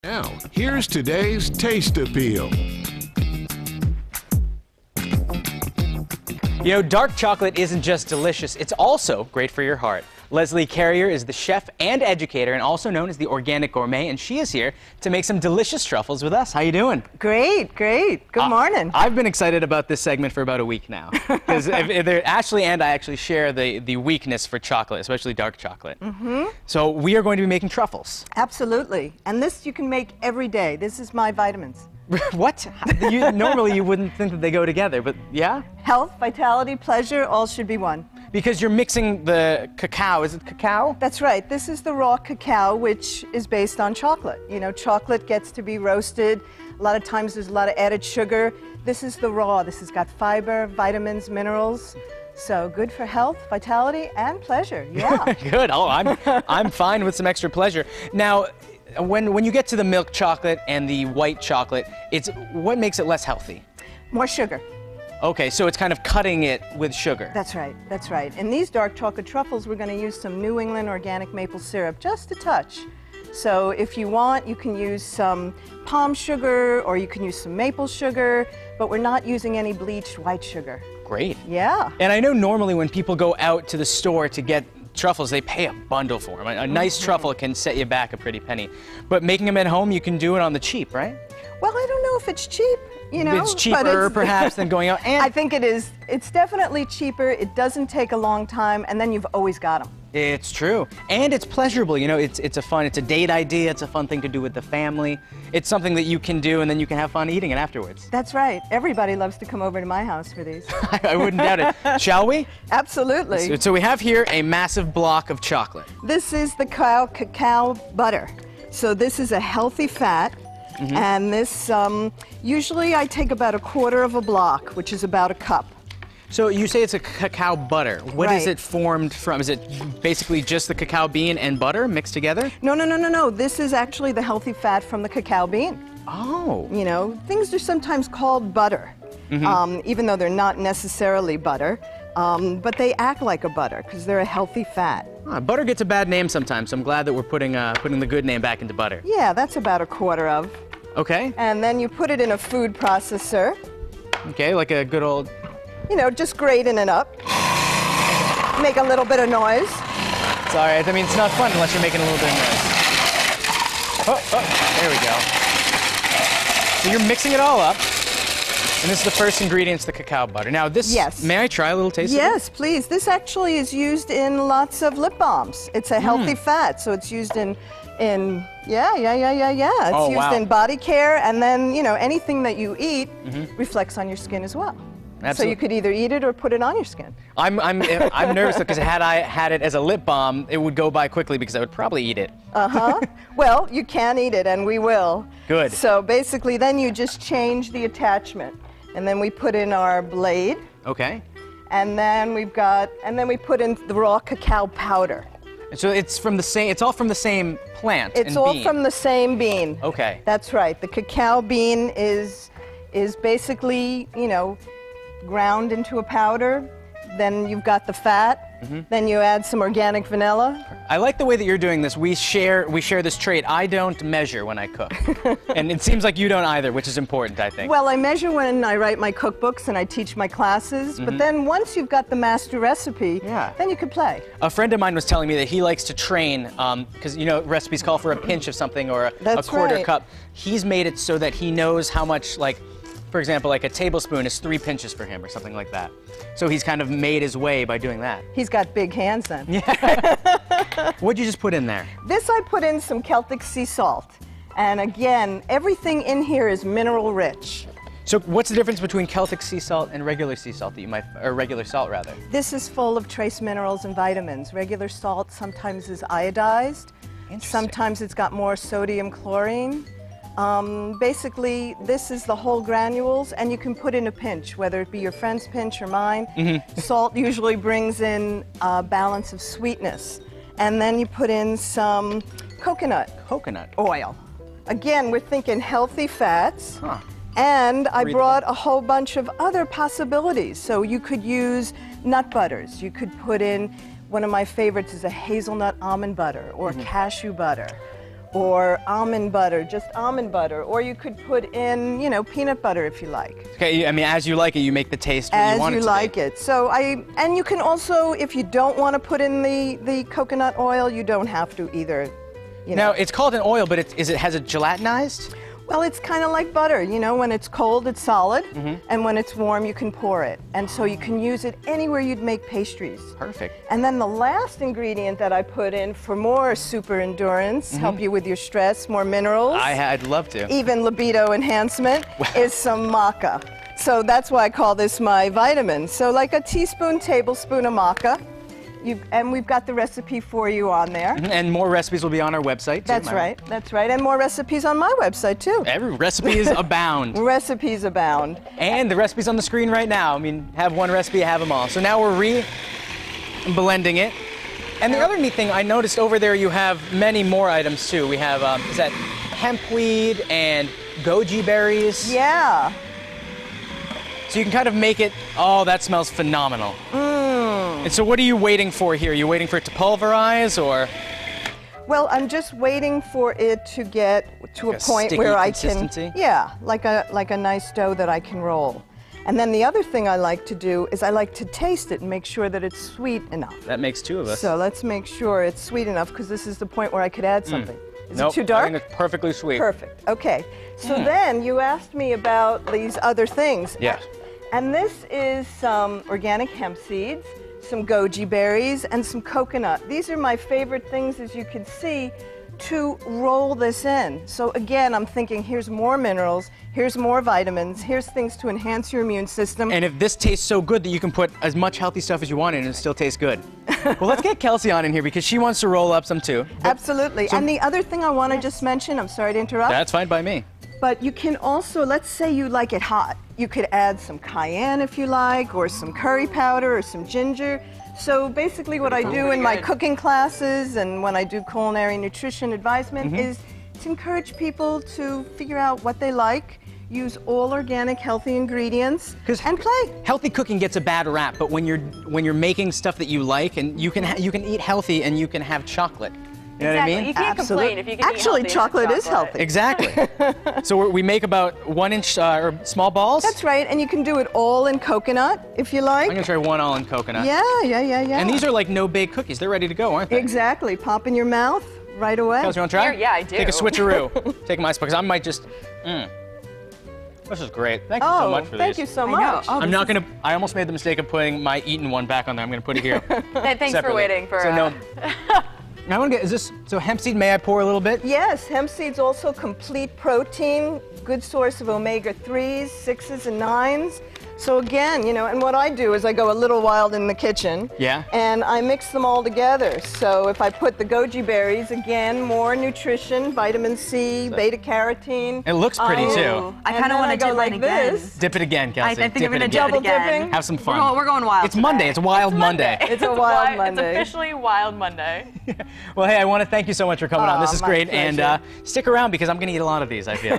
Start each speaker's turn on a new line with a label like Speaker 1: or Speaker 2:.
Speaker 1: Now, here's today's Taste Appeal.
Speaker 2: You know, dark chocolate isn't just delicious, it's also great for your heart. Leslie Carrier is the chef and educator and also known as the Organic Gourmet, and she is here to make some delicious truffles with us. How you doing?
Speaker 3: Great, great. Good morning.
Speaker 2: I've been excited about this segment for about a week now. Because Ashley and I actually share the weakness for chocolate, especially dark chocolate. So we are going to be making truffles.
Speaker 3: Absolutely. And this you can make every day. This is my vitamins.
Speaker 2: What? Normally you wouldn't think that they go together, but yeah?
Speaker 3: Health, vitality, pleasure, all should be one.
Speaker 2: Because you're mixing the cacao. Is it cacao?
Speaker 3: That's right. This is the raw cacao, which is based on chocolate. You know, chocolate gets to be roasted. A lot of times there's a lot of added sugar. This is the raw. This has got fiber, vitamins, minerals. So good for health, vitality, and pleasure. Yeah.
Speaker 2: Good. Oh, I'm fine with some extra pleasure. Now, when you get to the milk chocolate and the white chocolate, what makes it less healthy?
Speaker 3: More sugar.
Speaker 2: Okay, so it's kind of cutting it with sugar.
Speaker 3: That's right, that's right. In these dark chocolate truffles, we're going to use some New England organic maple syrup, just a touch. So if you want, you can use some palm sugar or you can use some maple sugar, but we're not using any bleached white sugar.
Speaker 2: Great.
Speaker 3: Yeah.
Speaker 2: And I know normally when people go out to the store to get truffles, they pay a bundle for them. A nice truffle can set you back a pretty penny. But making them at home, you can do it on the cheap, right?
Speaker 3: Well, I don't know if it's cheap, you know.
Speaker 2: It's cheaper, perhaps, than going out. And
Speaker 3: I think it is. It's definitely cheaper. It doesn't take a long time, and then you've always got them.
Speaker 2: It's true. And it's pleasurable, you know. It's a date idea. It's a fun thing to do with the family. It's something that you can do, and then you can have fun eating it afterwards.
Speaker 3: That's right. Everybody loves to come over to my house for these.
Speaker 2: I wouldn't doubt it. Shall we?
Speaker 3: Absolutely.
Speaker 2: So we have here a massive block of chocolate.
Speaker 3: This is the cacao butter. So this is a healthy fat. And this, usually I take about a quarter of a block, which is about a cup.
Speaker 2: So you say it's a cacao butter. What is
Speaker 3: Right.
Speaker 2: it formed from? Is it basically just the cacao bean and butter mixed together?
Speaker 3: No. This is actually the healthy fat from the cacao bean.
Speaker 2: Oh.
Speaker 3: You know, things are sometimes called butter, even though they're not necessarily butter. But they act like a butter because they're a healthy fat.
Speaker 2: Butter gets a bad name sometimes, so I'm glad that we're putting the good name back into butter.
Speaker 3: Yeah, that's about a quarter of.
Speaker 2: Okay.
Speaker 3: And then you put it in a food processor.
Speaker 2: Okay, like a good old...
Speaker 3: You know, just grating it up. Make a little bit of noise.
Speaker 2: Sorry, I mean, it's not fun unless you're making a little bit of noise. Oh, there we go. So you're mixing it all up. And this is the first ingredient, the cacao butter. Now this,
Speaker 3: Yes.
Speaker 2: May I try a little taste of it?
Speaker 3: Yes, please. This actually is used in lots of lip balms. It's a healthy fat, so it's used in yeah. It's
Speaker 2: Oh,
Speaker 3: used
Speaker 2: wow.
Speaker 3: in body care, and then, you know, anything that you eat reflects on your skin as well. So
Speaker 2: Absolutely.
Speaker 3: you could either eat it or put it on your skin.
Speaker 2: I'm nervous because had I had it as a lip balm, it would go by quickly because I would probably eat it.
Speaker 3: Well, you can eat it, and we will.
Speaker 2: Good.
Speaker 3: So basically, then you just change the attachment, and then we put in our blade.
Speaker 2: Okay.
Speaker 3: And then we put in the raw cacao powder.
Speaker 2: So it's all from the same plant
Speaker 3: It's
Speaker 2: and
Speaker 3: all
Speaker 2: bean.
Speaker 3: from the same bean.
Speaker 2: Okay.
Speaker 3: That's right. The cacao bean is basically, you know, ground into a powder. Then you've got the fat. Then you add some organic vanilla.
Speaker 2: I like the way that you're doing this. We share this trait. I don't measure when I cook. And it seems like you don't either, which is important, I think.
Speaker 3: Well, I measure when I write my cookbooks and I teach my classes, but then once you've got the master recipe, then you can play.
Speaker 2: A friend of mine was telling me that he likes to train, because, you know, recipes call for a pinch of something or a
Speaker 3: That's
Speaker 2: quarter
Speaker 3: right.
Speaker 2: cup. He's made it so that he knows how much, like, for example, like a tablespoon is 3 pinches for him or something like that. So he's kind of made his way by doing that.
Speaker 3: He's got big hands then.
Speaker 2: What'd you just put in there?
Speaker 3: This I put in some Celtic sea salt. And again, everything in here is mineral rich.
Speaker 2: So what's the difference between Celtic sea salt and regular sea salt or regular salt rather?
Speaker 3: This is full of trace minerals and vitamins. Regular salt sometimes is iodized. Sometimes it's got more sodium chlorine. Basically, this is the whole granules, and you can put in a pinch, whether it be your friend's pinch or mine. Salt usually brings in a balance of sweetness. And then you put in some coconut oil. Again, we're thinking healthy fats. And I brought a whole bunch of other possibilities. So you could use nut butters. You could put in, one of my favorites is a hazelnut almond butter or cashew butter. or almond butter, just almond butter, or you could put in, you know, peanut butter if you like.
Speaker 2: Okay, I mean, as you like it, you make the taste where you want it to be.
Speaker 3: As you like it. So and you can also, if you don't want to put in the coconut oil, you don't have to either. You know.
Speaker 2: Now, it's called an oil, but has it gelatinized?
Speaker 3: Well, it's kind of like butter, you know, when it's cold, it's solid, and when it's warm, you can pour it. And so you can use it anywhere you'd make pastries.
Speaker 2: Perfect.
Speaker 3: And then the last ingredient that I put in for more super endurance, help you with your stress, more minerals.
Speaker 2: I'd love to.
Speaker 3: Even libido enhancement, is some maca. So that's why I call this my vitamin. So like a teaspoon, tablespoon of maca. And we've got the recipe for you on there.
Speaker 2: And more recipes will be on our website, too.
Speaker 3: That's right, that's right. And more recipes on my website, too.
Speaker 2: Every recipes abound.
Speaker 3: Recipes abound.
Speaker 2: And the recipe's on the screen right now. I mean, have one recipe, have them all. So now we're re-blending it. And the other neat thing, I noticed over there you have many more items, too. We have, is that hempweed and goji berries?
Speaker 3: Yeah.
Speaker 2: So you can kind of make it, oh, that smells phenomenal. And so what are you waiting for here? Are you waiting for it to pulverize, or?
Speaker 3: Well, I'm just waiting for it to get to a point where I can, yeah, like a nice dough that I can roll. And then the other thing I like to do is I like to taste it and make sure that it's sweet enough.
Speaker 2: That makes two of us.
Speaker 3: So let's make sure it's sweet enough, because this is the point where I could add something. Is
Speaker 2: Nope,
Speaker 3: it too dark?
Speaker 2: I think it's perfectly sweet.
Speaker 3: Perfect. Okay. So then you asked me about these other things.
Speaker 2: Yes.
Speaker 3: And this is some organic hemp seeds, some goji berries, and some coconut. These are my favorite things, as you can see, to roll this in. So again, I'm thinking, here's more minerals, here's more vitamins, here's things to enhance your immune system.
Speaker 2: And if this tastes so good that you can put as much healthy stuff as you want in and it still tastes good. Well, let's get Kelsey on in here, because she wants to roll up some too.
Speaker 3: Absolutely. And the other thing I want to just mention, I'm sorry to interrupt.
Speaker 2: That's fine by me.
Speaker 3: But you can also, let's say you like it hot. You could add some cayenne if you like, or some curry powder, or some ginger. So basically what I do in my cooking classes and when I do culinary nutrition advisement is to encourage people to figure out what they like, use all organic, healthy ingredients, and play.
Speaker 2: Healthy cooking gets a bad rap, but when you're making stuff that you like, and you can eat healthy and you can have chocolate. You know what I mean?
Speaker 4: You can't complain if you can
Speaker 3: Actually,
Speaker 4: eat
Speaker 3: chocolate is healthy.
Speaker 2: Exactly. So we make about 1-inch or small balls?
Speaker 3: That's right, and you can do it all in coconut if you like.
Speaker 2: I'm gonna try one all in coconut.
Speaker 3: Yeah.
Speaker 2: And these are like no-bake cookies. They're ready to go, aren't they?
Speaker 3: Exactly. Pop in your mouth right away.
Speaker 2: Kelsey, you wanna try?
Speaker 4: Yeah, I do.
Speaker 2: Take a switcheroo. Take my spot, because I might just, This is great. Thank you so much for these.
Speaker 3: Thank you so much.
Speaker 2: I'm not gonna, I almost made the mistake of putting my eaten one back on there. I'm gonna put it here.
Speaker 4: Thanks
Speaker 2: separately.
Speaker 4: for waiting for.
Speaker 2: So no. I want to get, is this, so hemp seed, may I pour a little bit?
Speaker 3: Yes, hemp seeds also complete protein, good source of omega-3s, 6s, and 9s. So again, you know, and what I do is I go a little wild in the kitchen.
Speaker 2: Yeah.
Speaker 3: And I mix them all together. So if I put the goji berries, again, more nutrition, vitamin C, beta-carotene.
Speaker 2: It looks pretty
Speaker 3: iron.
Speaker 2: too.
Speaker 4: I kind of want to
Speaker 3: go
Speaker 4: dip
Speaker 3: like
Speaker 4: it again.
Speaker 3: this.
Speaker 2: Dip it again, Kelsey.
Speaker 4: I think
Speaker 2: dip
Speaker 4: I'm going to
Speaker 2: it
Speaker 4: dip
Speaker 2: again.
Speaker 4: it again.
Speaker 3: Double dipping?
Speaker 2: Have some fun.
Speaker 4: We're going wild.
Speaker 2: It's Monday. It's Wild Monday.
Speaker 3: It's a wild
Speaker 4: It's
Speaker 3: Monday.
Speaker 4: officially Wild Monday.
Speaker 2: Well, hey, I want to thank you so much for coming on. This is
Speaker 3: my
Speaker 2: great.
Speaker 3: pleasure.
Speaker 2: And stick around, because I'm going to eat a lot of these, I feel.